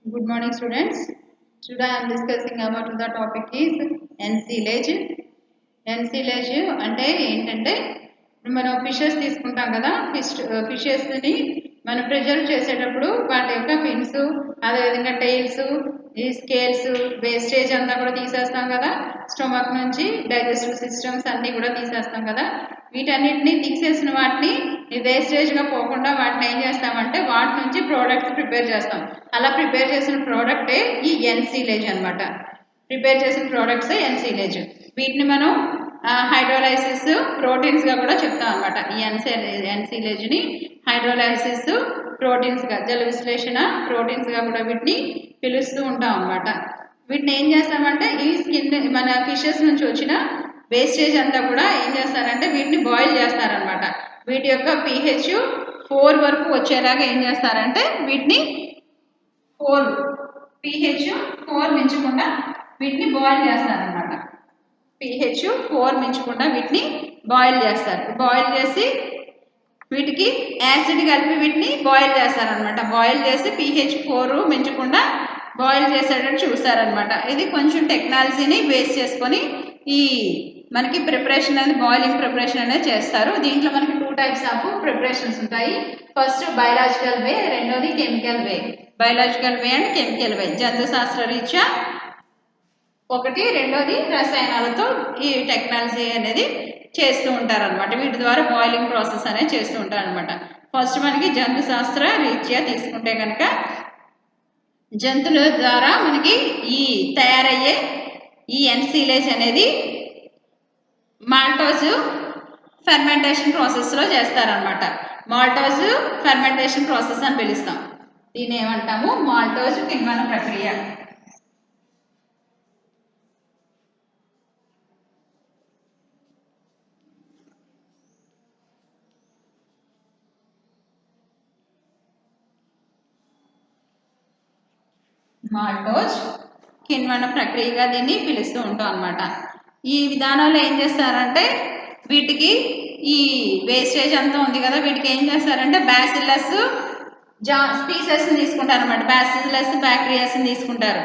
Good morning, students. Today I am discussing about the topic is ensilage. ఎన్సిలేజ్ అంటే ఏంటంటే ఇప్పుడు మనం ఫిషెస్ తీసుకుంటాం కదా ఫిషెస్ని మనం ప్రిజర్వ్ చేసేటప్పుడు వాటి యొక్క ఫిన్స్ అదేవిధంగా టైల్స్ ఈ స్కేల్స్ వేస్టేజ్ అంతా కూడా తీసేస్తాం కదా స్టొమక్ నుంచి డైజెస్టివ్ సిస్టమ్స్ అన్నీ కూడా తీసేస్తాం కదా వీటన్నిటిని తీసేసిన వాటిని వేస్టేజ్గా పోకుండా వాటిని ఏం చేస్తామంటే వాటి నుంచి ప్రోడక్ట్స్ ప్రిపేర్ చేస్తాం అలా ప్రిపేర్ చేసిన ప్రోడక్టే ఈ ఎన్సిలేజ్ అనమాట ప్రిపేర్ చేసిన ప్రోడక్ట్స్ ఎన్సిలేజ్ వీటిని మనం హైడ్రోలైసిస్ ప్రోటీన్స్గా కూడా చెప్తాం అనమాట ఈ ఎన్సిలేజ్ని హైడ్రోలైసిస్ ప్రోటీన్స్గా జల విశ్లేషణ ప్రోటీన్స్గా కూడా వీటిని పిలుస్తూ ఉంటాం అనమాట వీటిని ఏం చేస్తామంటే ఈ స్కిన్ మన ఫిషెస్ నుంచి వచ్చిన వేస్టేజ్ అంతా కూడా ఏం చేస్తారంటే వీటిని బాయిల్ చేస్తారనమాట వీటి యొక్క pH 4 వరకు వచ్చేలాగా ఏం చేస్తారంటే వీటిని 4 pH 4 మించకుండా వీటిని బాయిల్ చేస్తారనమాట pH 4 మించకుండా వీటిని బాయిల్ చేస్తారు బాయిల్ చేసి వీటికి యాసిడ్ కలిపి వీటిని బాయిల్ చేస్తారనమాట బాయిల్ చేసి pH 4 మించకుండా బాయిల్ చేసేటట్టు చూస్తారనమాట ఇది కొంచెం టెక్నాలజీని బేస్ చేసుకొని ఈ మనకి ప్రిపరేషన్ అనేది బాయిలింగ్ ప్రిపరేషన్ అనేది చేస్తారు దీంట్లో మనకి 2 టైప్స్ ఆఫ్ ప్రిపరేషన్స్ ఉంటాయి ఫస్ట్ బయలాజికల్ వే రెండోది chemical way biological way and chemical way జంతు శాస్త్ర రీత్యా ఒకటి రెండోది రసాయనాలతో ఈ టెక్నాలజీ అనేది చేస్తూ ఉంటారనమాట వీటి ద్వారా బాయిలింగ్ ప్రాసెస్ అనేది చేస్తూ ఉంటారనమాట ఫస్ట్ మనకి జంతు శాస్త్ర రీత్యా తీసుకుంటే కనుక జంతువుల ద్వారా మనకి ఈ తయారయ్యే ఈ ఎన్సిలేజ్ అనేది మాల్టోజ్ ఫెర్మెంటేషన్ ప్రాసెస్లో చేస్తారనమాట మాల్టోజ్ ఫెర్మెంటేషన్ ప్రాసెస్ అని పిలుస్తాం దీన్ని ఏమంటాము మాల్టోజ్ కిణ్వన ప్రక్రియ మాల్టోజ్ కిణ్వన ప్రక్రియగా దీన్ని పిలుస్తూ ఉంటాం అనమాట ఈ విధానంలో ఏం చేస్తారంటే వీటికి ఈ వేస్టేజ్ అంతా ఉంది కదా వీటికి ఏం చేస్తారంటే బ్యాసిల్లస్ స్పీసెస్ని తీసుకుంటారు అనమాట బ్యాసిల్లస్ బ్యాక్టీరియాస్ని తీసుకుంటారు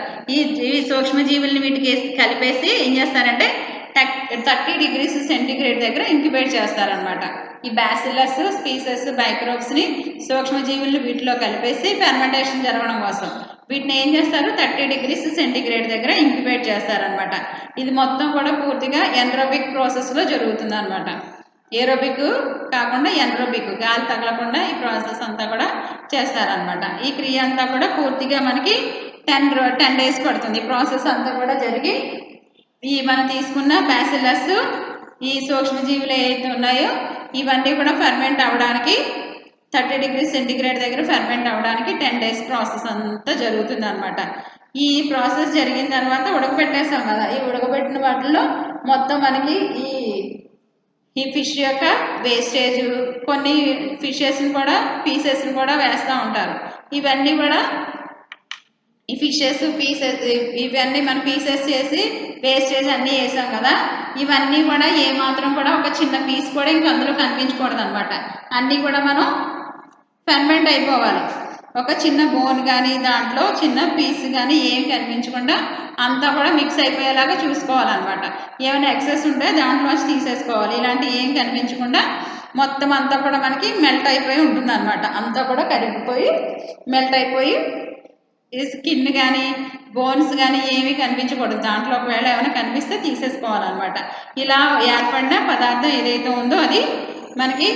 ఈ సూక్ష్మజీవుల్ని వీటికి కలిపేసి ఏం చేస్తారంటే 30 degrees సెంటిగ్రేడ్ దగ్గర ఇంక్యుబేట్ చేస్తారనమాట ఈ బ్యాసిల్లస్ స్పీసెస్ మైక్రోబ్స్ని సూక్ష్మజీవుల్ని వీటిలో కలిపేసి ఫెర్మెంటేషన్ జరగడం కోసం వీటిని ఏం చేస్తారు 30 degrees సెంటిగ్రేడ్ దగ్గర ఇంక్యుబేట్ చేస్తారనమాట ఇది మొత్తం కూడా పూర్తిగా ఎన్రోబిక్ ప్రాసెస్లో జరుగుతుంది అనమాట ఏరోబిక్ కాకుండా ఎన్రోబిక్ గాలి తగలకుండా ఈ ప్రాసెస్ అంతా కూడా చేస్తారనమాట ఈ క్రియ అంతా కూడా పూర్తిగా మనకి 10 days పడుతుంది ఈ ప్రాసెస్ అంతా కూడా జరిగి ఈ మనం తీసుకున్న బ్యాసిల్లస్ ఈ సూక్ష్మజీవులు ఏవైతే ఉన్నాయో ఇవన్నీ కూడా ఫెర్మెంట్ అవ్వడానికి 30 degrees సెంటిగ్రేడ్ దగ్గర ఫెర్మెంట్ అవ్వడానికి 10 days ప్రాసెస్ అంతా జరుగుతుంది అనమాట ఈ ప్రాసెస్ జరిగిన తర్వాత ఉడకబెట్టేస్తాం కదా ఈ ఉడకబెట్టిన వాటిల్లో మొత్తం మనకి ఈ ఫిష్ యొక్క వేస్టేజ్ కొన్ని ఫిషెస్ని కూడా పీసెస్ని కూడా వేస్తూ ఉంటారు ఇవన్నీ కూడా ఈ ఫిషెస్ పీసెస్ ఇవన్నీ మనం పీసెస్ చేసి వేస్టేజ్ అన్నీ వేసాం కదా ఇవన్నీ కూడా ఏమాత్రం కూడా ఒక చిన్న పీస్ కూడా ఇంక అందులో కనిపించకూడదు అనమాట అన్నీ కూడా మనం ఫెర్మెంట్ అయిపోవాలి ఒక చిన్న బోన్ కానీ దాంట్లో చిన్న పీస్ కానీ ఏం కనిపించకుండా అంతా కూడా మిక్స్ అయిపోయేలాగా చూసుకోవాలన్నమాట ఏమైనా ఎక్సెస్ ఉంటే దాంట్లోంచి తీసేసుకోవాలి ఇలాంటి ఏం కనిపించకుండా మొత్తం అంతా కూడా మనకి మెల్ట్ అయిపోయి ఉంటుంది అనమాట అంతా కూడా కరిగిపోయి మెల్ట్ అయిపోయి ఈ స్కిన్ కానీ బోన్స్ కానీ ఏమీ కనిపించకూడదు దాంట్లో ఒకవేళ ఏమైనా కనిపిస్తే తీసేసుకోవాలన్నమాట ఇలా ఏర్పడిన పదార్థం ఏదైతే ఉందో అది మనకి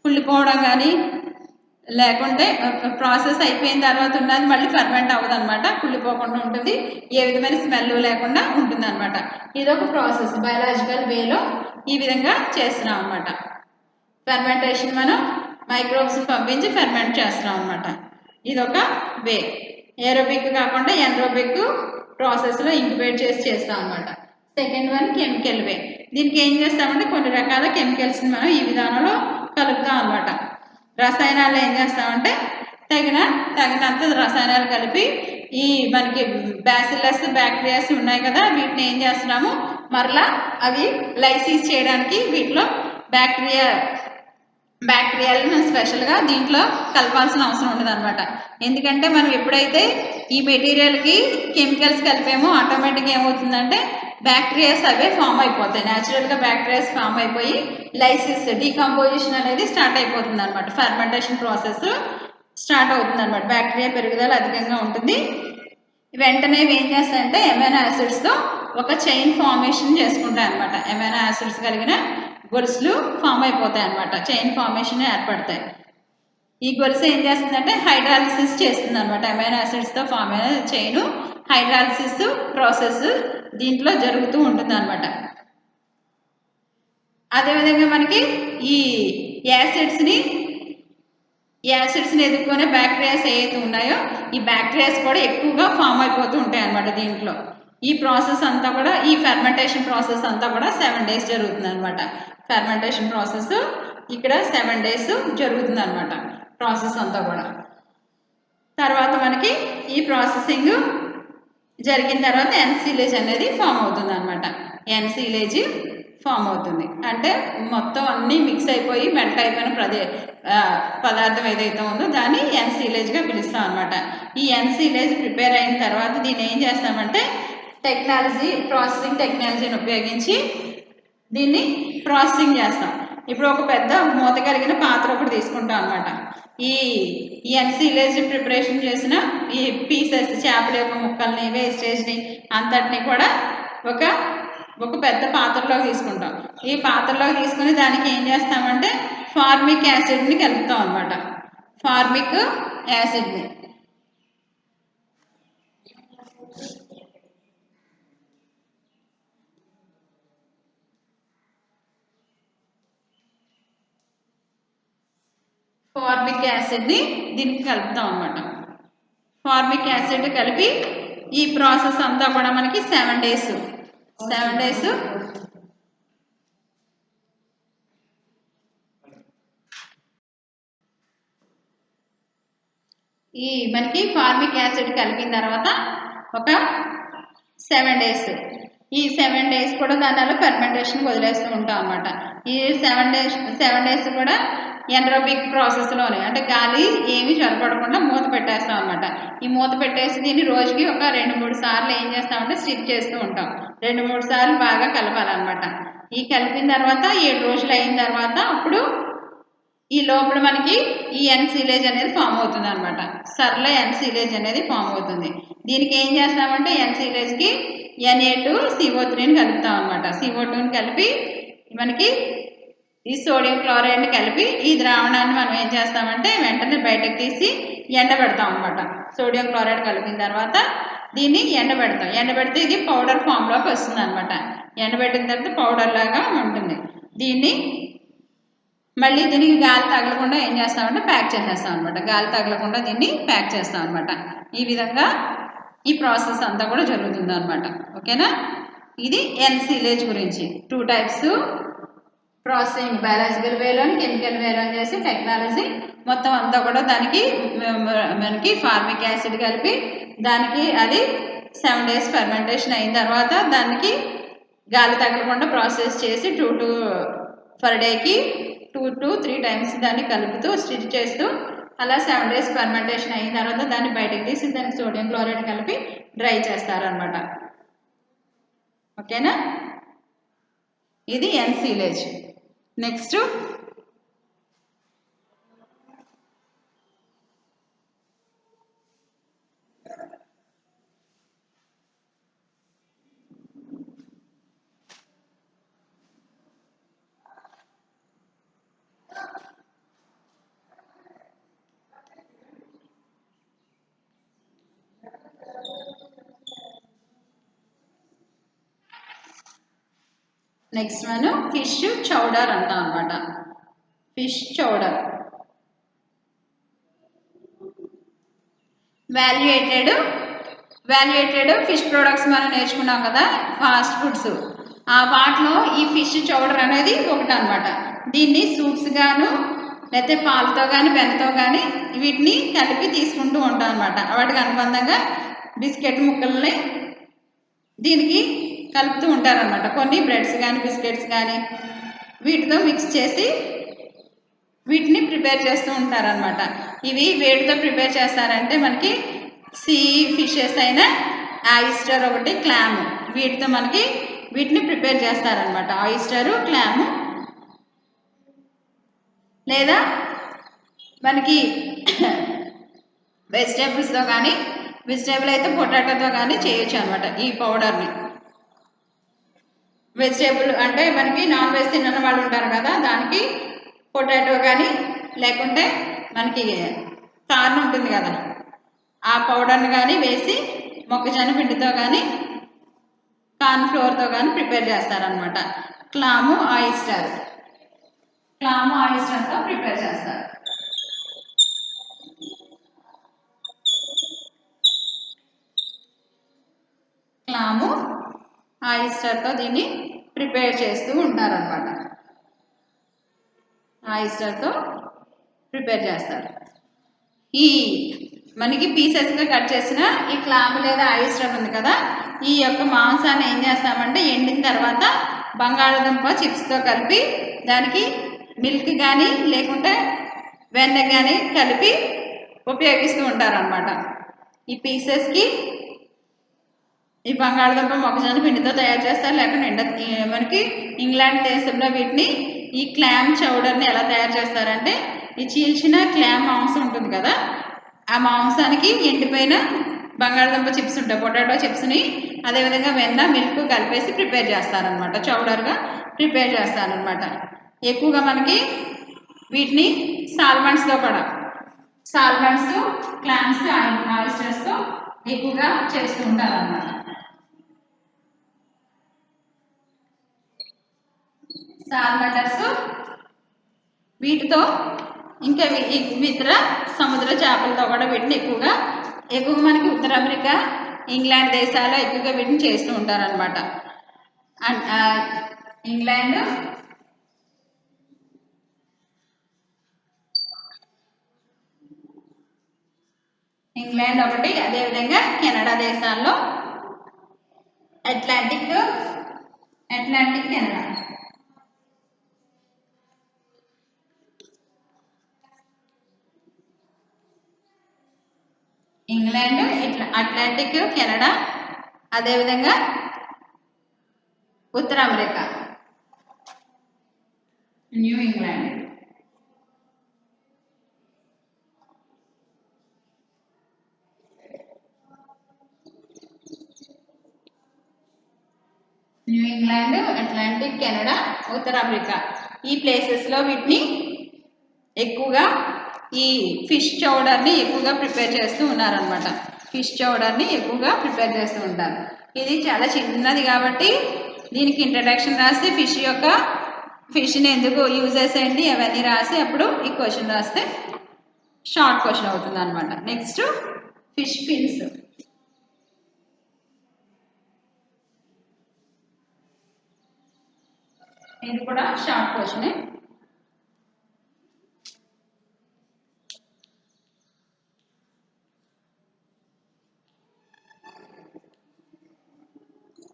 కుళ్ళిపోవడం కానీ లేకుంటే ప్రాసెస్ అయిపోయిన తర్వాత ఉన్నది మళ్ళీ ఫర్మెంట్ అవ్వదు అనమాట కుళ్ళిపోకుండా ఉంటుంది ఏ విధమైన స్మెల్ లేకుండా ఉంటుంది అనమాట ఇదొక ప్రాసెస్ బయలాజికల్ వేలో ఈ విధంగా చేస్తున్నాం అనమాట ఫెర్మెంటేషన్ మనం మైక్రోబ్స్ని పంపించి ఫెర్మెంట్ చేస్తున్నాం అనమాట ఇదొక వే ఏరోబిక్ కాకుండా ఎన్రోబిక్ ప్రాసెస్లో ఇంక్యుబేట్ చేసి చేస్తాం అనమాట సెకండ్ వన్ కెమికల్ వే దీనికి ఏం చేస్తామంటే కొన్ని రకాల కెమికల్స్ని మనం ఈ విధానంలో కలుపుతాం అనమాట రసాయనాలు ఏం చేస్తామంటే తగినంత రసాయనాలు కలిపి ఈ మనకి బ్యాసిల్లస్ బ్యాక్టీరియాస్ ఉన్నాయి కదా వీటిని ఏం చేస్తున్నాము మరలా అవి లైసిస్ చేయడానికి వీటిలో బ్యాక్టీరియా బ్యాక్టీరియాలు మనం స్పెషల్గా దీంట్లో కలపాల్సిన అవసరం ఉండదు అనమాట. ఎందుకంటే మనం ఎప్పుడైతే ఈ మెటీరియల్కి కెమికల్స్ కలిపామో ఆటోమేటిక్గా ఏమవుతుందంటే బ్యాక్టీరియాస్ అవే ఫామ్ అయిపోతాయి. న్యాచురల్గా బ్యాక్టీరియాస్ ఫామ్ అయిపోయి లైసిస్ డీకంపోజిషన్ అనేది స్టార్ట్ అయిపోతుంది అనమాట. ఫర్మెంటేషన్ ప్రాసెస్ స్టార్ట్ అవుతుంది అనమాట. బ్యాక్టీరియా పెరుగుదల అధికంగా ఉంటుంది. వెంటనే ఇవి ఏం చేస్తాయంటే ఎమైనో యాసిడ్స్తో ఒక చైన్ ఫార్మేషన్ చేసుకుంటాయి అనమాట. ఎమైనో యాసిడ్స్ కలిగిన గొలుసులు ఫామ్ అయిపోతాయి అనమాట. చైన్ ఫార్మేషన్ ఏర్పడతాయి. ఈ గొలుసు ఏం చేస్తుందంటే హైడ్రాలిసిస్ చేస్తుంది అనమాట. ఎమైనో యాసిడ్స్తో ఫామ్ అయిన చైన్ హైడ్రాలిసిస్ ప్రాసెస్ దీంట్లో జరుగుతూ ఉంటుంది అనమాట. అదేవిధంగా మనకి ఈ యాసిడ్స్ని ఎదుర్కొనే బ్యాక్టీరియాస్ ఏవైతే ఉన్నాయో ఈ బ్యాక్టీరియాస్ కూడా ఎక్కువగా ఫామ్ అయిపోతూ ఉంటాయి అన్నమాట. దీంట్లో ఈ ప్రాసెస్ అంతా కూడా ఈ ఫెర్మెంటేషన్ ప్రాసెస్ అంతా కూడా 7 days జరుగుతుంది అనమాట. ఫెర్మెంటేషన్ ప్రాసెస్ ఇక్కడ 7 days జరుగుతుంది అనమాట. ప్రాసెస్ అంతా కూడా తర్వాత మనకి ఈ ప్రాసెసింగ్ జరిగిన తర్వాత ఎన్సీలేజ్ అనేది ఫామ్ అవుతుంది అనమాట. ఎన్సీలేజ్ ఫామ్ అవుతుంది అంటే మొత్తం అన్నీ మిక్స్ అయిపోయి మెల్ట్ అయిపోయిన పదార్థం ఏదైతే ఉందో దాన్ని ఎన్సీలేజ్గా పిలుస్తాం అనమాట. ఈ ఎన్సీలేజ్ ప్రిపేర్ అయిన తర్వాత దీన్ని ఏం చేస్తామంటే ప్రాసెసింగ్ టెక్నాలజీని ఉపయోగించి దీన్ని ప్రాసెసింగ్ చేస్తాం. ఇప్పుడు ఒక పెద్ద మూత కలిగిన పాత్ర ఒకటి తీసుకుంటాం అనమాట. ఈ ఎన్సీలేజ్ ప్రిపరేషన్ చేసిన ఈ పీసెస్ చేపల యొక్క ముక్కల్ని వేస్టేజ్ని అంతటిని కూడా ఒక పెద్ద పాత్రలో తీసుకుంటాం. ఈ పాత్రలో తీసుకుని దానికి ఏం చేస్తామంటే ఫార్మిక్ యాసిడ్ని కలుపుతాం అనమాట. ఫార్మిక్ యాసిడ్ని దీనికి కలుపుతాం అనమాట. ఫార్మిక్ యాసిడ్ కలిపి ఈ ప్రాసెస్ అంతా కూడా మనకి 7 days ఈ మనకి ఫార్మిక్ యాసిడ్ కలిపిన తర్వాత ఒక 7 days ఈ 7 days కూడా దానిలో ఫెర్మెంటేషన్ వదిలేస్తూ ఉంటాం అనమాట. ఈ 7 days కూడా ఎనరోబిక్ ప్రాసెస్లోనే అంటే గాలి ఏమి చొరబడకుండా మూత పెట్టేస్తాం అనమాట. ఈ మూత పెట్టేసి దీన్ని రోజుకి ఒక 2-3 సార్లు ఏం చేస్తామంటే స్టిక్ చేస్తూ ఉంటాం. 2-3 సార్లు బాగా కలపాలన్నమాట. ఈ కలిపిన తర్వాత 7 రోజులు అయిన తర్వాత అప్పుడు ఈ లోపల మనకి ఈ ఎన్సీలేజ్ అనేది ఫామ్ అవుతుంది అనమాట. సర్ల ఎన్సీలేజ్ అనేది ఫామ్ అవుతుంది. దీనికి ఏం చేస్తామంటే ఎన్సీలేజ్కి Na2CO3ని కలుపుతాం అనమాట. CO2ని కలిపి మనకి ఈ సోడియం క్లోరైడ్ని కలిపి ఈ ద్రావణాన్ని మనం ఏం చేస్తామంటే వెంటనే బయటకు తీసి ఎండబెడతాం అనమాట. సోడియం క్లోరైడ్ కలిపిన తర్వాత దీన్ని ఎండబెడితే ఇది పౌడర్ ఫామ్లోకి వస్తుంది అనమాట. ఎండబెట్టిన తర్వాత పౌడర్ లాగా ఉంటుంది. దీన్ని మళ్ళీ దీనికి గాలి తగలకుండా ఏం చేస్తామంటే ప్యాక్ చేసేస్తాం అనమాట. గాలి తగలకుండా దీన్ని ప్యాక్ చేస్తాం అనమాట. ఈ విధంగా ఈ ప్రాసెస్ అంతా కూడా జరుగుతుంది అనమాట. ఓకేనా? ఇది ఎన్సీలేజ్ గురించి 2 types ప్రాసెసింగ్, బయాలజికల్ వేలోని కెమికల్ వేలోని చేసి టెక్నాలజీ మొత్తం అంతా కూడా దానికి మనకి ఫార్మిక్ యాసిడ్ కలిపి దానికి అది 7 days ఫెర్మెంటేషన్ అయిన తర్వాత దానికి గాలి తగలకుండా ప్రాసెస్ చేసి 2 per day 2 to 3 times దాన్ని కలుపుతూ స్టిచ్ చేస్తూ అలా 7 days ఫెర్మెంటేషన్ అయిన తర్వాత దాన్ని బయటకు తీసి దానికి సోడియం క్లోరైడ్ కలిపి డ్రై చేస్తారనమాట. ఓకేనా? ఇది ఎన్సీలేజ్. నెక్స్ట్ మనం ఫిష్ చౌడర్ అంటాం అనమాట. Fish chowder valuated fish products మనం నేర్చుకున్నాం కదా, ఫాస్ట్ ఫుడ్స్. ఆ వాటిలో ఈ ఫిష్ చౌడర్ అనేది ఒకటి అనమాట. దీన్ని సూప్స్ గాను లేకపోతే పాలతో కానీ వెన్నతో కానీ వీటిని కలిపి తీసుకుంటూ ఉంటాం అనమాట. వాటికి అనుబంధంగా బిస్కెట్ ముక్కల్ని దీనికి కలుపుతూ ఉంటారనమాట. కొన్ని బ్రెడ్స్ కానీ బిస్కెట్స్ కానీ వీటితో మిక్స్ చేసి వీటిని ప్రిపేర్ చేస్తూ ఉంటారనమాట. ఇవి వేటితో ప్రిపేర్ చేస్తారంటే మనకి సీ ఫిషెస్ అయిన ఆయిస్టర్ ఒకటి, క్లామ్, వీటితో మనకి వీటిని ప్రిపేర్ చేస్తారనమాట. ఆయిస్టరు, క్లాము, లేదా మనకి వెజిటేబుల్స్తో కానీ, వెజిటేబుల్ అయితే పొటాటోతో కానీ చేయొచ్చు అనమాట ఈ పౌడర్ని. వెజిటేబుల్ అంటే మనకి నాన్ వెజ్ తినని వాళ్ళు ఉంటారు కదా, దానికి పొటాటో కానీ లేకుంటే మనకి కార్న్ ఉంటుంది కదా, ఆ పౌడర్ని కానీ వేసి మొక్కజొన్న పిండితో కానీ కార్న్ ఫ్లోర్తో కానీ ప్రిపేర్ చేస్తారనమాట. క్లాము ఆయిస్టర్తో ప్రిపేర్ చేస్తారు. క్లాము ఆయిస్టర్తో దీన్ని ప్రిపేర్ చేస్తూ ఉంటారనమాట. ఆయిస్టర్తో ప్రిపేర్ చేస్తారు. ఈ మనకి పీసెస్గా కట్ చేసిన ఈ క్లామ్ లేదా ఆయిస్టర్ ఉంది కదా, ఈ యొక్క మాంసాన్ని ఏం చేస్తామంటే ఎండిన తర్వాత బంగాళదుంప చిప్స్తో కలిపి దానికి మిల్క్ కానీ లేకుంటే వెన్న కానీ కలిపి ఉపయోగిస్తూ ఉంటారనమాట. ఈ పీసెస్కి ఈ బంగాళదుంప మొక్కజొన్న పిండితో తయారు చేస్తారు. లేకుంటే మనకి ఇంగ్లాండ్ దేశంలో వీటిని ఈ క్లామ్ చౌడర్ని ఎలా తయారు చేస్తారంటే, ఈ చీల్చిన క్లామ్ మాంసం ఉంటుంది కదా, ఆ మాంసానికి ఎండిపోయిన బంగాళదుంప చిప్స్ ఉంటాయి, పొటాటో చిప్స్ని అదేవిధంగా వెన్న మిల్క్ కలిపేసి ప్రిపేర్ చేస్తారనమాట. చౌడర్గా ప్రిపేర్ చేస్తారనమాట. ఎక్కువగా మనకి వీటిని సాల్మన్స్తో కూడా, సాల్మన్స్, క్లామ్స్, ఆయిస్టర్స్తో ఎక్కువగా చేస్తూ ఉంటారన్నమాట. సాల్మనర్స్ వీటితో ఇంకా ఇతర సముద్ర చేపలతో కూడా వీటిని ఎక్కువగా మనకి ఉత్తర అమెరికా, ఇంగ్లాండ్ దేశాల్లో ఎక్కువగా వీటిని చేస్తూ ఉంటారనమాట. ఇంగ్లాండ్ ఒకటి, అదేవిధంగా కెనడా దేశాల్లో Atlantic Canada, England, Atlantic, Canada, అదేవిధంగా ఉత్తర America, New England. New England, Atlantic, Canada, ఉత్తర అమెరికా ఈ ప్లేసెస్లో వీటిని ఎక్కువగా ఈ ఫిష్ చౌడర్ని ఎక్కువగా ప్రిపేర్ చేస్తూ ఉన్నారనమాట. ఫిష్ చౌడర్ని ఎక్కువగా ప్రిపేర్ చేస్తూ ఉంటారు. ఇది చాలా చిన్నది కాబట్టి దీనికి ఇంట్రడక్షన్ రాసి ఫిష్ని ఎందుకు యూజెస్ ఏంటి అవన్నీ రాసి అప్పుడు ఈ క్వశ్చన్ రాస్తే షార్ట్ క్వశ్చన్ అవుతుంది అనమాట. Next fish fins. ఇది కూడా షార్ట్ క్వశ్చనే.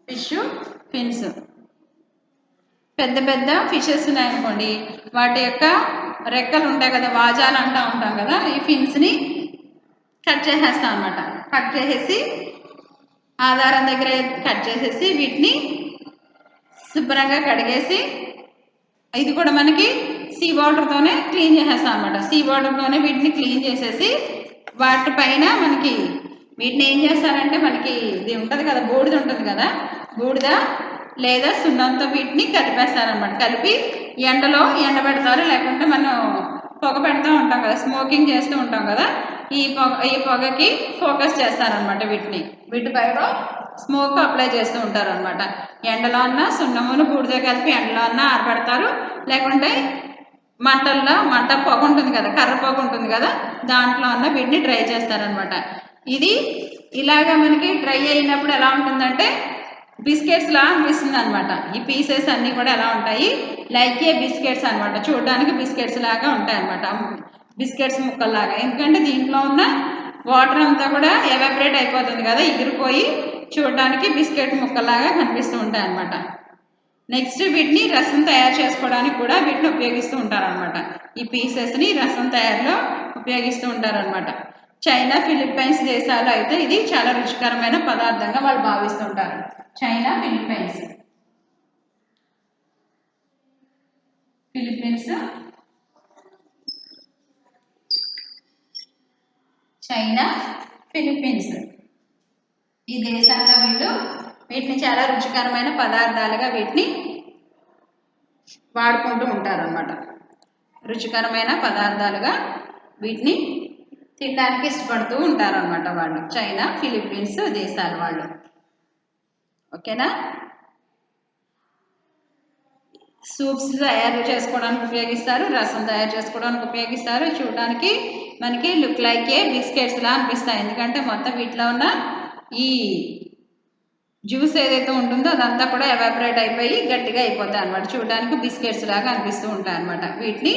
ఫిష్ ఫిన్స్ పెద్ద పెద్ద ఫిషెస్ ఉన్నాయనుకోండి, వాటి యొక్క రెక్కలు ఉంటాయి కదా, వాజాలు అంటూ ఉంటాం కదా, ఈ ఫిన్స్ని కట్ చేసేస్తాం అనమాట. కట్ చేసేసి ఆధారం దగ్గర కట్ చేసేసి వీటిని శుభ్రంగా కడిగేసి, ఇది కూడా మనకి సీ వాటర్తోనే క్లీన్ చేసేస్తాం అనమాట. సీ వాటర్తోనే వీటిని క్లీన్ చేసేసి వాటిపైన మనకి వీటిని ఏం చేస్తారంటే, మనకి ఇది ఉంటుంది కదా, బూడిద ఉంటుంది కదా, బూడిద లేదా సున్నంతో వీటిని కలిపేస్తారనమాట. కలిపి ఎండలో ఎండబెడతారు, లేకుంటే మనం పొగ పెడతా ఉంటాం కదా, స్మోకింగ్ చేస్తూ ఉంటాం కదా, ఈ పొగకి ఫోకస్ చేస్తారనమాట. వీటిపైన స్మోక్ అప్లై చేస్తూ ఉంటారు అనమాట. ఎండలో అన్నా సున్నమును బూడిద కలిపి ఎండలో అన్నా ఆరబెడతారు, లేకుంటే మంట పొగ ఉంటుంది కదా, కర్ర పొగ ఉంటుంది కదా, దాంట్లో అన్న వీటిని డ్రై చేస్తారనమాట. ఇది ఇలాగా మనకి డ్రై అయినప్పుడు ఎలా ఉంటుందంటే బిస్కెట్స్ లా అనిపిస్తుంది అనమాట. ఈ పీసెస్ అన్నీ కూడా ఎలా ఉంటాయి, లైక్ ఏ బిస్కెట్స్ అనమాట. చూడడానికి బిస్కెట్స్ లాగా ఉంటాయి అనమాట, బిస్కెట్స్ ముక్కల్లాగా. ఎందుకంటే దీంట్లో ఉన్న వాటర్ అంతా కూడా ఎవాపరేట్ అయిపోతుంది కదా, ఎగిరిపోయి చూడడానికి బిస్కెట్ ముక్కల్లాగా కనిపిస్తూ ఉంటాయి అనమాట. నెక్స్ట్ వీటిని రసం తయారు చేసుకోవడానికి కూడా వీటిని ఉపయోగిస్తూ ఉంటారనమాట. ఈ పీసెస్ని రసం తయారులో ఉపయోగిస్తూ ఉంటారనమాట. చైనా ఫిలిప్పైన్స్ దేశాలు అయితే ఇది చాలా రుచికరమైన పదార్థంగా వాళ్ళు భావిస్తుంటారు. చైనా ఫిలిప్పైన్స్ చైనా ఫిలిప్పీన్స్ ఈ దేశాల్లో వీటిని చాలా రుచికరమైన పదార్థాలుగా వీటిని వాడుకుంటూ ఉంటారన్నమాట. రుచికరమైన పదార్థాలుగా వీటిని తినడానికి ఇష్టపడుతూ ఉంటారన్నమాట వాళ్ళు, చైనా ఫిలిప్పీన్స్ దేశాల వాళ్ళు. ఓకేనా. సూప్స్ తయారు చేసుకోవడానికి ఉపయోగిస్తారు, రసం తయారు చేసుకోవడానికి ఉపయోగిస్తారు. చూడడానికి మనకి లుక్ లైక్ ఏ బిస్కెట్స్ లా అనిపిస్తాయి, ఎందుకంటే మొత్తం వీటిలో ఉన్న ఈ జ్యూస్ ఏదైతే ఉంటుందో అదంతా కూడా ఎవాపరేట్ అయిపోయి గట్టిగా అయిపోతాయి అనమాట. చూడడానికి బిస్కెట్స్ లాగా అనిపిస్తూ ఉంటాయి అనమాట. వీటిని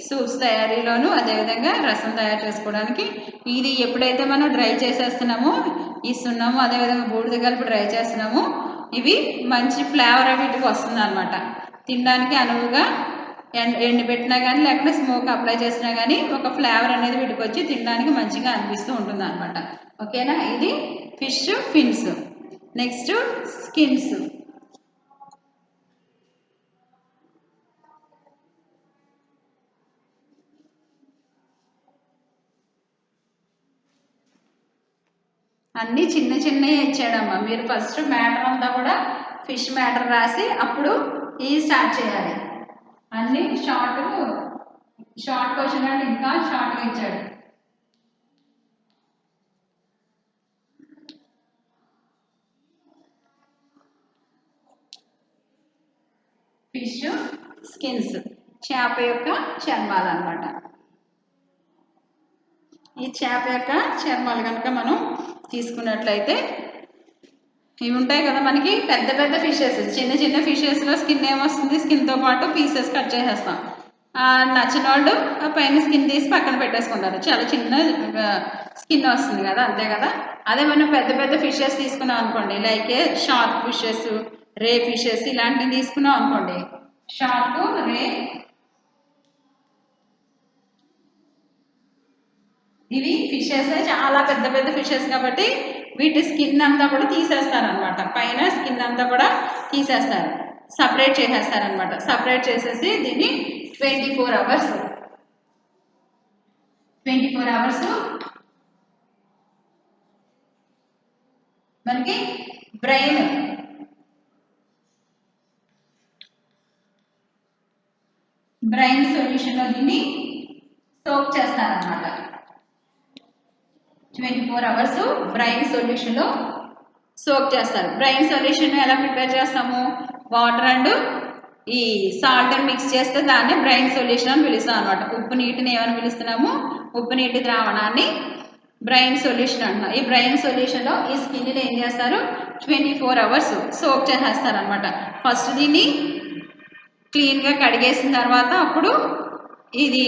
సూప్స్ తయారీలోను అదేవిధంగా రసం తయారు చేసుకోవడానికి ఇది ఎప్పుడైతే మనం డ్రై చేసేస్తున్నామో ఇస్తున్నామో అదేవిధంగా బూడిద కలిపి డ్రై చేస్తున్నామో ఇవి మంచి ఫ్లేవర్ వీటికి వస్తుంది అనమాట. తినడానికి అనువుగా ఎండబెట్టినా కానీ లేకపోతే స్మోక్ అప్లై చేసినా కానీ ఒక ఫ్లేవర్ అనేది వీటికి వచ్చి తినడానికి మంచిగా అనిపిస్తూ ఉంటుంది అనమాట. ఓకేనా. ఇది ఫిష్ ఫిన్స్. Next skins. అన్నీ చిన్న చిన్నవి ఇచ్చాడమ్మా. మీరు ఫస్ట్ మ్యాటర్ అంతా కూడా ఫిష్ మ్యాటర్ రాసి అప్పుడు ఇది స్టార్ట్ చేయాలి. అన్నీ షార్ట్ క్వశ్చన్ అంటే ఇంకా షార్ట్గా ఇచ్చాడు. ఫిష్ స్కిన్స్, చేప యొక్క చర్మాలు అన్నమాట. ఈ చేప యొక్క చర్మాలు కనుక మనం తీసుకున్నట్లయితే ఇవి ఉంటాయి కదా మనకి పెద్ద పెద్ద ఫిషెస్, చిన్న చిన్న ఫిషెస్లో స్కిన్ ఏమొస్తుంది, స్కిన్తో పాటు పీసెస్ కట్ చేసేస్తాం. నచ్చిన వాళ్ళు ఆ పైన స్కిన్ తీసి పక్కన పెట్టేసుకుంటారు, చాలా చిన్న స్కిన్ వస్తుంది కదా, అంతే కదా. అదే మనం పెద్ద పెద్ద ఫిషెస్ తీసుకున్నాం అనుకోండి, లైక్ షార్క్ ఫిషెస్, రే ఫిషెస్ ఇలాంటివి తీసుకున్నాం అనుకోండి, షార్క్, రే ఇవి ఫిషెస్ చాలా పెద్ద పెద్ద ఫిషెస్ కాబట్టి వీటి స్కిన్ అంతా కూడా తీసేస్తారనమాట. పైన స్కిన్ అంతా కూడా తీసేస్తారు, సపరేట్ చేసేస్తారనమాట. సపరేట్ చేసేసి దీన్ని 24 hours మనకి బ్రెయిన్ సొల్యూషన్లో దీన్ని సోక్ చేస్తారనమాట. 24 hours బ్రెయిన్ సొల్యూషన్లో సోక్ చేస్తారు. బ్రెయిన్ సొల్యూషన్ ఎలా ప్రిపేర్ చేస్తాము, వాటర్ అండ్ ఈ సాల్ట్ మిక్స్ చేస్తే దాన్ని బ్రెయిన్ సొల్యూషన్ అని పిలుస్తాం అనమాట. ఉప్పు నీటిని ఏమని పిలుస్తున్నాము, ఉప్పు నీటి ద్రావణాన్ని బ్రెయిన్ సొల్యూషన్ అంటున్నాం. ఈ బ్రెయిన్ సొల్యూషన్లో ఈ స్కిన్ని ఏం చేస్తారు, 24 hours సోక్ చేసేస్తారు అనమాట. ఫస్ట్ దీన్ని క్లీన్గా కడిగేసిన తర్వాత అప్పుడు ఇది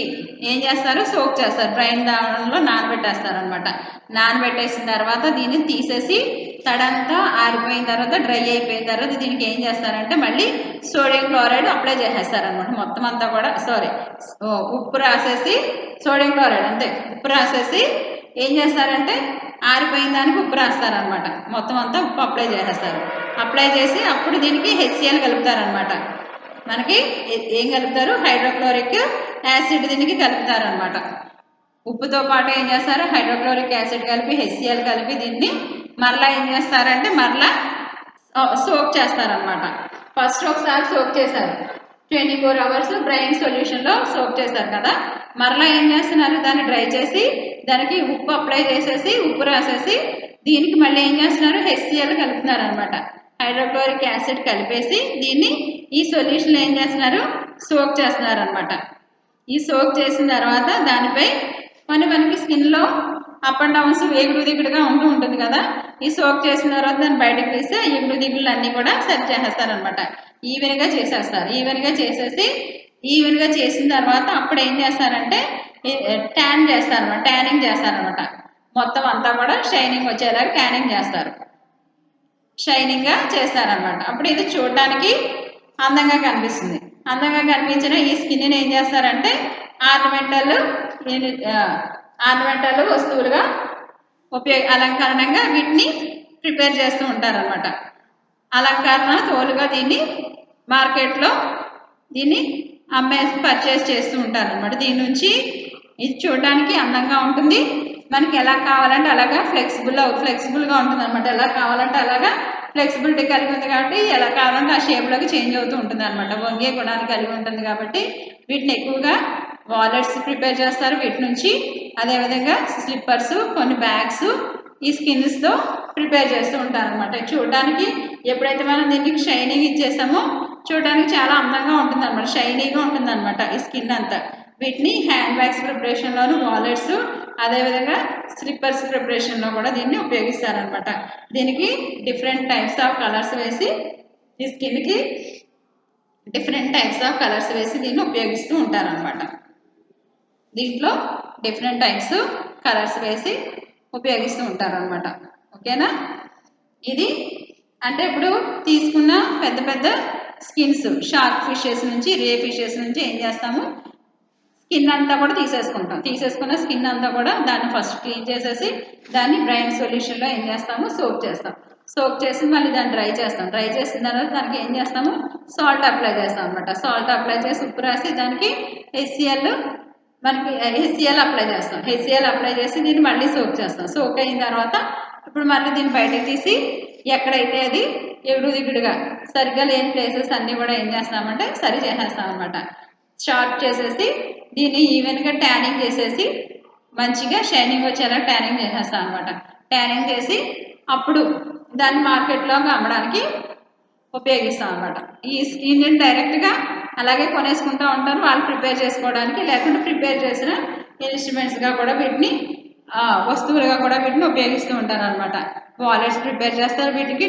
ఏం చేస్తారు, సోక్ చేస్తారు, బ్రెయిన్ దానిలో నానబెట్టేస్తారు అనమాట. నానబెట్టేసిన తర్వాత దీన్ని తీసేసి తడంతా ఆరిపోయిన తర్వాత డ్రై అయిపోయిన తర్వాత దీనికి ఏం చేస్తారంటే మళ్ళీ సోడియం క్లోరైడ్ అప్లై చేసేస్తారనమాట. మొత్తం అంతా కూడా ఉప్పు రాసేసి, సోడియం క్లోరైడ్ అంతే, ఉప్పు రాసేసి ఏం చేస్తారంటే ఆరిపోయిన దానికి ఉప్పు రాస్తారనమాట. మొత్తం అంతా ఉప్పు అప్లై చేసేస్తారు. అప్లై చేసి అప్పుడు దీనికి HCl కలుపుతారనమాట. మనకి ఏం కలుపుతారు, హైడ్రోక్లోరిక్ యాసిడ్ దీనికి కలుపుతారనమాట. ఉప్పుతో పాటు ఏం చేస్తారు, హైడ్రోక్లోరిక్ యాసిడ్ కలిపి HCl కలిపి దీన్ని మరలా ఏం చేస్తారంటే మరలా సోక్ చేస్తారనమాట. ఫస్ట్ ఒకసారి సోక్ చేశారు, 24 hours బ్రెయిన్ సొల్యూషన్లో సోక్ చేశారు కదా, మరలా ఏం చేస్తున్నారు, దాన్ని డ్రై చేసి దానికి ఉప్పు అప్లై చేసేసి ఉప్పు రాసేసి దీనికి మళ్ళీ ఏం చేస్తున్నారు, HCl కలుపుతున్నారు అనమాట. హైడ్రోక్లోరిక్ యాసిడ్ కలిపేసి దీన్ని ఈ సొల్యూషన్లో ఏం చేస్తున్నారు, సోక్ చేస్తున్నారు అనమాట. ఈ సోక్ చేసిన తర్వాత దానిపై మనకి స్కిన్లో అప్ అండ్ డౌన్స్ ఎగుడు దిగుడుగా ఉంటుంది కదా, ఈ సోక్ చేసిన తర్వాత దాన్ని బయటకు తీస్తే ఎగుడు దిగుళ్ళు అన్నీ కూడా సెట్ చేసేస్తారనమాట. ఈవెన్గా చేసేస్తారు. ఈవెన్గా చేసిన తర్వాత అప్పుడు ఏం చేస్తారంటే ట్యానింగ్ చేస్తారనమాట. మొత్తం అంతా కూడా షైనింగ్ వచ్చేలాగా ట్యానింగ్ చేస్తారు, షైనింగ్గా చేస్తారనమాట. అప్పుడు ఇది చూడడానికి అందంగా కనిపిస్తుంది. అందంగా కనిపించిన ఈ స్కిన్ని ఏం చేస్తారంటే ఆర్నమెంటల్ వస్తువులుగా అలంకరణంగా వీటిని ప్రిపేర్ చేస్తూ ఉంటారన్నమాట. అలంకరణ తోలుగా దీన్ని మార్కెట్లో దీన్ని పర్చేస్ చేస్తూ ఉంటారన్నమాట. దీని నుంచి ఇది చూడడానికి అందంగా ఉంటుంది, మనకి ఎలా కావాలంటే అలాగా ఫ్లెక్సిబుల్గా ఉంటుంది అనమాట. ఎలా కావాలంటే అలాగా ఫ్లెక్సిబిలిటీ కలిగి ఉంది కాబట్టి ఎలా కావాలంటే ఆ షేప్లోకి చేంజ్ అవుతూ ఉంటుంది అనమాట. వంగే గుణాన్ని కలిగి ఉంటుంది కాబట్టి వీటిని ఎక్కువగా వాలెట్స్ ప్రిపేర్ చేస్తారు వీటి నుంచి. అదేవిధంగా స్లిప్పర్స్, కొన్ని బ్యాగ్స్ ఈ స్కిన్స్తో ప్రిపేర్ చేస్తూ ఉంటారు అనమాట. చూడడానికి ఎప్పుడైతే మనం దీనికి షైనింగ్ ఇచ్చేసామో చూడడానికి చాలా అందంగా ఉంటుంది అనమాట, షైనీగా ఉంటుంది అనమాట ఈ స్కిన్ అంతా. వీటిని హ్యాండ్ బ్యాగ్స్ ప్రిపరేషన్లోను, వాలెట్స్, అదేవిధంగా స్లిప్పర్స్ ప్రిపరేషన్లో కూడా దీన్ని ఉపయోగిస్తారనమాట. దీనికి డిఫరెంట్ టైప్స్ ఆఫ్ కలర్స్ వేసి ఈ స్కిన్కి డిఫరెంట్ టైప్స్ ఆఫ్ కలర్స్ వేసి దీన్ని ఉపయోగిస్తూ ఉంటారనమాట. దీంట్లో డిఫరెంట్ టైప్స్ కలర్స్ వేసి ఉపయోగిస్తూ ఉంటారనమాట. ఓకేనా? ఇది అంటే ఇప్పుడు తీసుకున్న పెద్ద పెద్ద స్కిన్స్, షార్క్ ఫిషెస్ నుంచి, రే ఫిషెస్ నుంచి ఏం చేస్తాము, స్కిన్ అంతా కూడా తీసేసుకున్న స్కిన్ అంతా కూడా దాన్ని ఫస్ట్ క్లీన్ చేసేసి దాన్ని బ్రైన్ సొల్యూషన్లో ఏం చేస్తాము, సోక్ చేసి మళ్ళీ దాన్ని డ్రై చేసిన తర్వాత దానికి ఏం చేస్తాము, సాల్ట్ అప్లై చేస్తాం అనమాట. సాల్ట్ అప్లై చేసి ఉప్పు రాసి దానికి హెచ్సిఎల్ అప్లై చేసి దీన్ని మళ్ళీ సోక్ అయిన తర్వాత ఇప్పుడు మళ్ళీ దీన్ని బయటకు తీసి ఎక్కడైతే అది ఎగుడుదిగుడుగా సరిగ్గా లేని ప్లేసెస్ అన్నీ కూడా ఏం చేస్తామంటే సరి చేసేస్తాం అనమాట. షార్ప్ చేసేసి దీన్ని ఈవెన్గా ట్యానింగ్ చేసేసి మంచిగా షైనింగ్ వచ్చేలా ట్యానింగ్ చేసేస్తాం అనమాట. ట్యానింగ్ చేసి అప్పుడు దాన్ని మార్కెట్లో అమ్మడానికి ఉపయోగిస్తాం అనమాట. ఈ స్కిన్ని డైరెక్ట్గా అలాగే కొనేసుకుంటూ ఉంటారు వాళ్ళు ప్రిపేర్ చేసుకోవడానికి, లేకుంటే ప్రిపేర్ చేసిన ఇన్స్ట్రుమెంట్స్గా కూడా వీటిని వస్తువులుగా కూడా వీటిని ఉపయోగిస్తూ ఉంటారు అనమాట. వాలెట్స్ ప్రిపేర్ చేస్తారు, వీటికి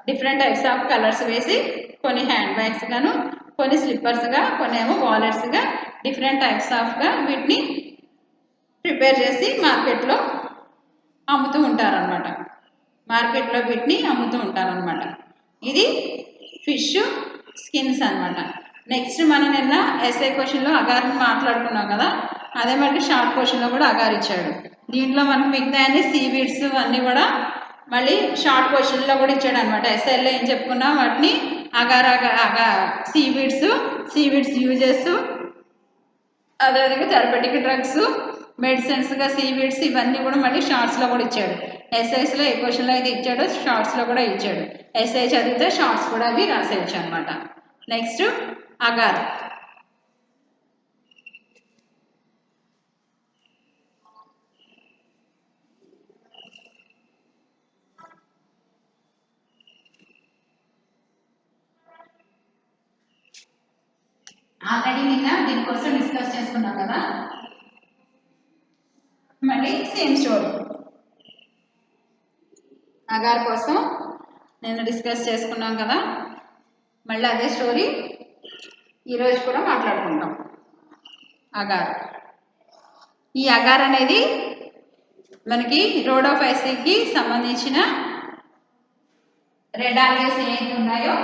డిఫరెంట్ టైప్స్ ఆఫ్ కలర్స్ వేసి కొన్ని హ్యాండ్ బ్యాగ్స్ గాను, కొన్ని స్లిప్పర్స్గా, కొన్ని ఏమో వాలెట్స్గా డిఫరెంట్ టైప్స్ ఆఫ్గా వీటిని ప్రిపేర్ చేసి మార్కెట్లో అమ్ముతూ ఉంటారనమాట. ఇది ఫిష్ స్కిన్స్ అనమాట. నెక్స్ట్ మనం నిన్న ఎస్ఐ క్వశ్చన్లో అగార్ని మాట్లాడుకున్నాం కదా, అదే మళ్ళీ షార్ట్ క్వశ్చన్లో కూడా అగార్ ఇచ్చాడు. దీంట్లో మనకు మిగతా అన్ని సీవీడ్స్ అన్నీ కూడా మళ్ళీ షార్ట్ క్వశ్చన్లో కూడా ఇచ్చాడు అనమాట. ఎస్ఐలో ఏం చెప్పుకున్నాం వాటిని సీవీడ్స్ యూజెస్, అదేవిధంగా థెరపెటిక్ డ్రగ్స్, మెడిసిన్స్గా సీవీడ్స్, ఇవన్నీ కూడా మళ్ళీ షార్ట్స్లో కూడా ఇచ్చాడు. ఎస్ఐస్లో ఏ క్వశ్చన్లో అయితే ఇచ్చాడో షార్ట్స్లో కూడా ఇచ్చాడు. ఎస్ఐ చదివితే షార్ట్స్ కూడా అవి రాసేయచ్చు అనమాట. Next agar. ఆల్రెడీ నిన్న దీనికోసం డిస్కస్ చేసుకున్నాం కదా, మళ్ళీ సేమ్ స్టోరీ. అగార్ కోసం నేను డిస్కస్ చేసుకున్నాం కదా, మళ్ళీ అదే స్టోరీ ఈరోజు కూడా మాట్లాడుకుంటాం. అగార్. ఈ అగార్ అనేది మనకి రోడోఫైసీకి సంబంధించిన రెడ్ ఆల్గేస్ ఏవైతే ఉన్నాయో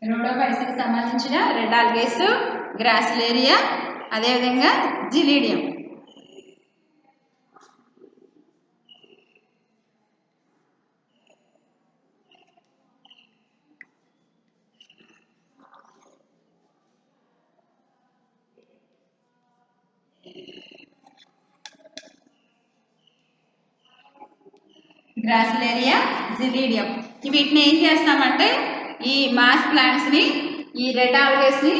రోడోఫైసీకి సంబంధించిన రెడ్ ఆల్గేస్, గ్రాసిలేరియా, అదేవిధంగా జిలీడియం. గ్రాసిలేరియా, జిలీడియం. వీటిని ఏం చేస్తామంటే ఈ మాస్ ప్లాంట్స్ని, ఈ రెడ్ ఆల్గేస్ని,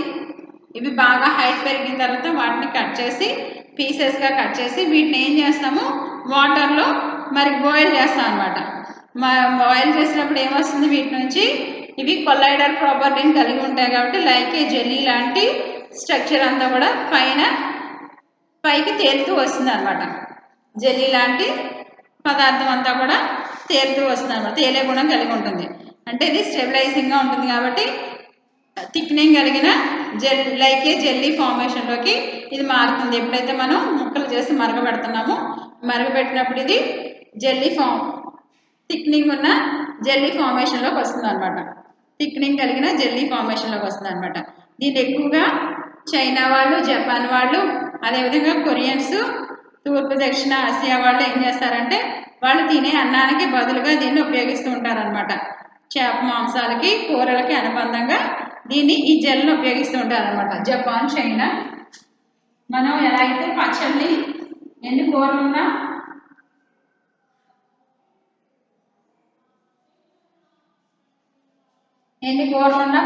ఇవి బాగా హైట్ పెరిగిన తర్వాత వాటిని కట్ చేసి పీసెస్గా కట్ చేసి వీటిని ఏం చేస్తాము, వాటర్లో మరి బాయిల్ చేస్తాం అనమాట. బాయిల్ చేసినప్పుడు ఏమొస్తుంది, వీటి నుంచి ఇవి కొల్లైడర్ ప్రాపర్టీని కలిగి ఉంటాయి కాబట్టి లైక్ ఏ జెల్లీ లాంటి స్ట్రక్చర్ అంతా కూడా పైకి తేలుతూ వస్తుంది అనమాట. జెల్లీ లాంటి పదార్థం అంతా కూడా తేలుతూ వస్తుంది అనమాట, తేలే గుణం కలిగి ఉంటుంది. అంటే ఇది స్టెబిలైజింగ్గా ఉంటుంది కాబట్టి థిక్నింగ్ కలిగిన లైక్ ఏ జెల్లీ ఫార్మేషన్లోకి ఇది మారుతుంది. ఎప్పుడైతే మనం ముక్కలు చేసి మరగబెడుతున్నామో మరగబెట్టినప్పుడు ఇది జెల్లీ థిక్నింగ్ ఉన్న జెల్లీ ఫార్మేషన్లోకి వస్తుంది అనమాట. థిక్నింగ్ కలిగిన జెల్లీ ఫార్మేషన్లోకి వస్తుంది అనమాట. దీన్ని ఎక్కువగా చైనా వాళ్ళు, జపాన్ వాళ్ళు, అదేవిధంగా కొరియన్స్, తూర్పు దక్షిణ ఆసియా వాళ్ళు ఏం చేస్తారంటే వాళ్ళు తినే అన్నానికి బదులుగా దీన్ని ఉపయోగిస్తూ ఉంటారనమాట. చేప మాంసాలకి, కూరలకి అనుబంధంగా దీన్ని ఈ జెల్ని ఉపయోగిస్తూ ఉంటారనమాట. Japan, China. మనం ఎలా అయితే పచ్చళ్ళని ఎన్ని కూరలున్నా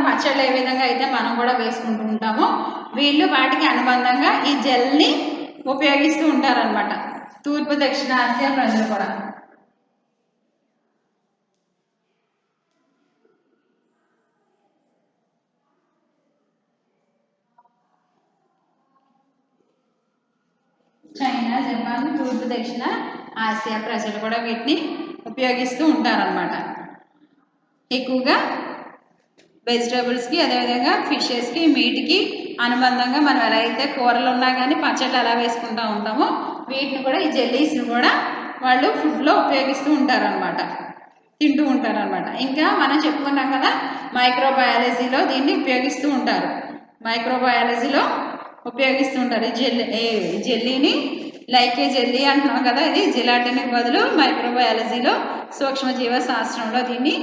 పచ్చళ్ళు ఏ విధంగా అయితే మనం కూడా వేసుకుంటూ ఉంటామో వీళ్ళు వాటికి అనుబంధంగా ఈ జెల్ని ఉపయోగిస్తూ ఉంటారనమాట. తూర్పు దక్షిణ ఆసియా ప్రజలు కూడా. చైనా, జపాన్, తూర్పు దక్షిణ ఆసియా ప్రజలు కూడా వీటిని ఉపయోగిస్తూ ఉంటారనమాట. ఎక్కువగా వెజిటేబుల్స్కి, అదేవిధంగా ఫిషెస్కి, మీట్కి అనుబంధంగా మనం ఎలా అయితే కూరలు ఉన్నా కానీ పచ్చళ్ళు ఎలా వేసుకుంటూ ఉంటామో వీటిని కూడా ఈ జెల్లీస్ని కూడా వాళ్ళు ఫుడ్లో ఉపయోగిస్తూ ఉంటారనమాట, తింటూ ఉంటారనమాట. ఇంకా మనం చెప్పుకున్నాం కదా మైక్రోబయాలజీలో దీన్ని ఉపయోగిస్తూ ఉంటారు. మైక్రోబయాలజీలో ఉపయోగిస్తూ ఉంటారు ఈ జెల్లీని. లైక్ ఏ జెల్లీ అంటున్నాం కదా, ఇది జిలాటిన్కి బదులు మైక్రోబయాలజీలో సూక్ష్మజీవ శాస్త్రంలో దీన్ని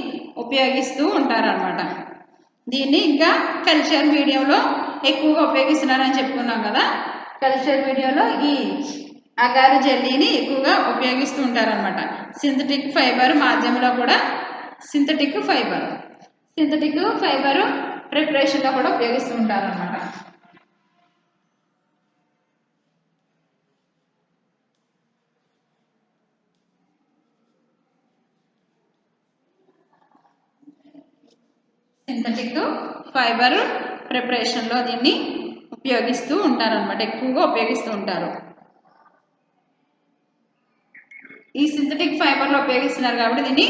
ఉపయోగిస్తూ ఉంటారనమాట. దీన్ని ఇంకా కల్చర్ మీడియంలో ఎక్కువగా ఉపయోగిస్తున్నారని చెప్పుకున్నాం కదా. కల్చర్ మీడియంలో ఈ అగారు జెల్లీని ఎక్కువగా ఉపయోగిస్తూ ఉంటారనమాట. సింథటిక్ ఫైబర్ మాధ్యమంలో కూడా సింథటిక్ ఫైబర్ ప్రిపరేషన్లో కూడా ఉపయోగిస్తూ ఉంటారనమాట. సింథటిక్ ఫైబర్ ప్రిపరేషన్లో దీన్ని ఉపయోగిస్తూ ఉంటారనమాట, ఎక్కువగా ఉపయోగిస్తూ ఉంటారు. ఈ సింథటిక్ ఫైబర్లో ఉపయోగిస్తున్నారు కాబట్టి దీన్ని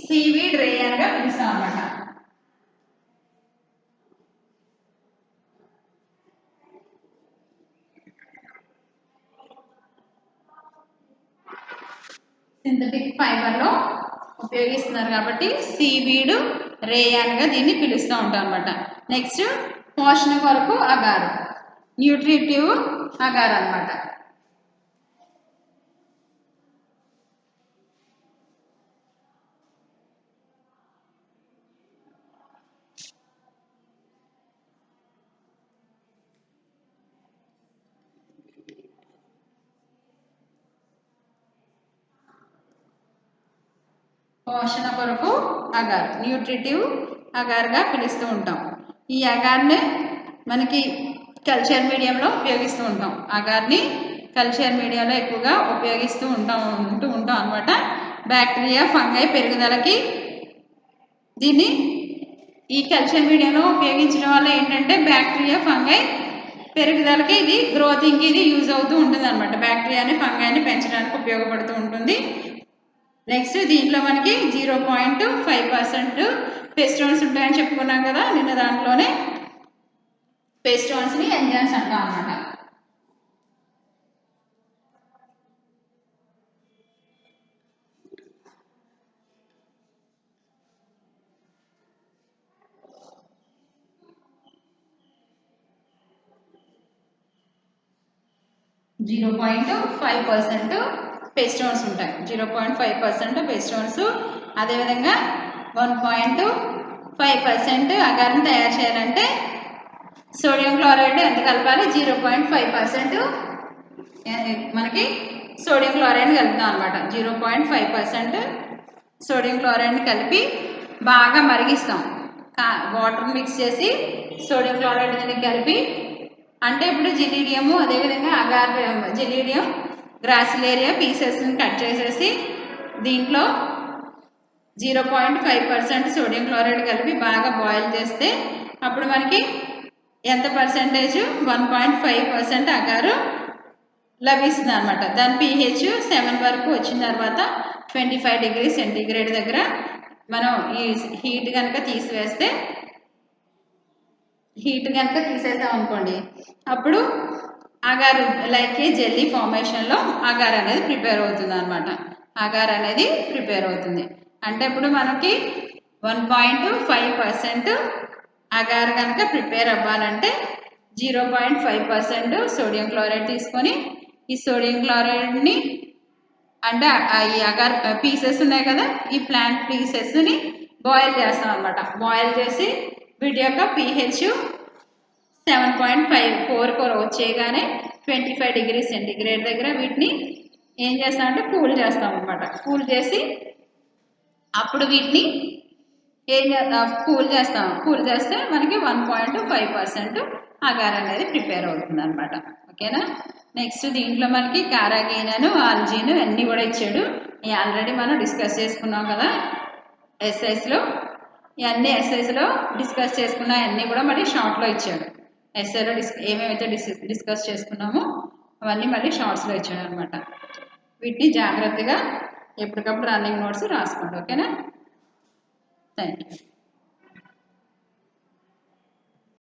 సీవీడ్ రేయన్గా పిలుస్తాం అనమాట. సింథటిక్ ఫైబర్లో ఉపయోగిస్తున్నారు కాబట్టి సీవీడ్ రేయాన్గా దీన్ని పిలుస్తూ ఉంటాం అనమాట. నెక్స్ట్ పోషణ కొరకు అగారు, న్యూట్రిటివ్ అగారు అనమాట. పోషణ కొరకు అగార్, న్యూట్రిటివ్ అగార్గా పిలుస్తూ ఉంటాం. ఈ అగార్ని మనకి కల్చర్ మీడియంలో ఉపయోగిస్తూ ఉంటాం. అగార్ని కల్చర్ మీడియాలో ఎక్కువగా ఉపయోగిస్తూ ఉంటాం అనమాట. బ్యాక్టీరియా, ఫంగై పెరుగుదలకి దీన్ని ఈ కల్చర్ మీడియాలో ఉపయోగించడం వల్ల ఏంటంటే బ్యాక్టీరియా, ఫంగై పెరుగుదలకి ఇది గ్రోతింగ్కి ఇది యూజ్ అవుతూ ఉంటుంది అనమాట. బ్యాక్టీరియాని, ఫంగైని పెంచడానికి ఉపయోగపడుతూ ఉంటుంది. నెక్స్ట్ దీంట్లో మనకి 0.5% పెస్టోన్స్ ఉంటాయని చెప్పుకున్నాం కదా నిన్న. దాంట్లోనే పెస్టోన్స్ని ఎంజైమ్స్ అంటాం అన్నమాట. పెస్టోన్స్ ఉంటాయి. 0.5% పెస్టోన్స్. అదేవిధంగా 1.5% అగార్ని తయారు చేయాలంటే సోడియం క్లోరైడ్ ఎంత కలపాలి? 0.5% మనకి సోడియం క్లోరైడ్ని కలుపుతాం అనమాట. 0.5% సోడియం క్లోరైడ్ని కలిపి బాగా మరిగిస్తాం. వాటర్ మిక్స్ చేసి సోడియం క్లోరైడ్ దీనికి కలిపి, అంటే ఇప్పుడు జిలీడియము, అదేవిధంగా అగార్ జిలీడియం, గ్రాసిలేరియా పీసెస్ని కట్ చేసేసి దీంట్లో 0.5% సోడియం క్లోరైడ్ కలిపి బాగా బాయిల్ చేస్తే అప్పుడు మనకి ఎంత పర్సెంటేజ్? 1.5% అగారు లభిస్తుంది అనమాట. దాని pH 7 వరకు వచ్చిన తర్వాత 25 డిగ్రీ సెంటీగ్రేడ్ దగ్గర మనం ఈ హీట్ కనుక తీసివేస్తే హీట్ కనుక తీసేసాం అనుకోండి, అప్పుడు అగార్ లైక్ ఏ జెల్లీ ఫార్మేషన్లో అగార్ అనేది ప్రిపేర్ అవుతుంది అనమాట. అగార్ అనేది ప్రిపేర్ అవుతుంది. అంటే ఇప్పుడు మనకి 1.5% అగార్ కనుక ప్రిపేర్ అవ్వాలంటే 0.5% సోడియం క్లోరైడ్ తీసుకొని, ఈ సోడియం క్లోరైడ్ని అంటే ఈ అగార్ పీసెస్ ఉన్నాయి కదా, ఈ ప్లాంట్ పీసెస్ని బాయిల్ చేస్తాం అనమాట. బాయిల్ చేసి వీటి యొక్క pH 7.54 వచ్చేయగానే 25 డిగ్రీ సెంటిగ్రేడ్ దగ్గర వీటిని ఏం చేస్తామంటే కూల్ చేస్తాం అనమాట. కూల్ చేసి అప్పుడు వీటిని ఏం చేస్తాం, కూల్ చేస్తే మనకి 1.5% అగార్ అనేది ప్రిపేర్ అవుతుంది అనమాట. ఓకేనా. నెక్స్ట్ దీంట్లో మనకి కారాగీనను ఆల్జీను అన్నీ కూడా ఇచ్చాడు. ఆల్రెడీ మనం డిస్కస్ చేసుకున్నాం కదా ఎస్ఐస్లో. ఇవన్నీ ఎస్ఐస్లో డిస్కస్ చేసుకున్న అన్నీ కూడా మళ్ళీ షార్ట్లో ఇచ్చాడు. ఎస్ఐలో ఏమేమైతే డిస్కస్ చేసుకున్నామో అవన్నీ మళ్ళీ షార్ట్స్లో ఇచ్చాడు అనమాట. వీటిని జాగ్రత్తగా ఎప్పటికప్పుడు రన్నింగ్ నోట్స్ రాసుకోండి. ఓకేనా. Thank you.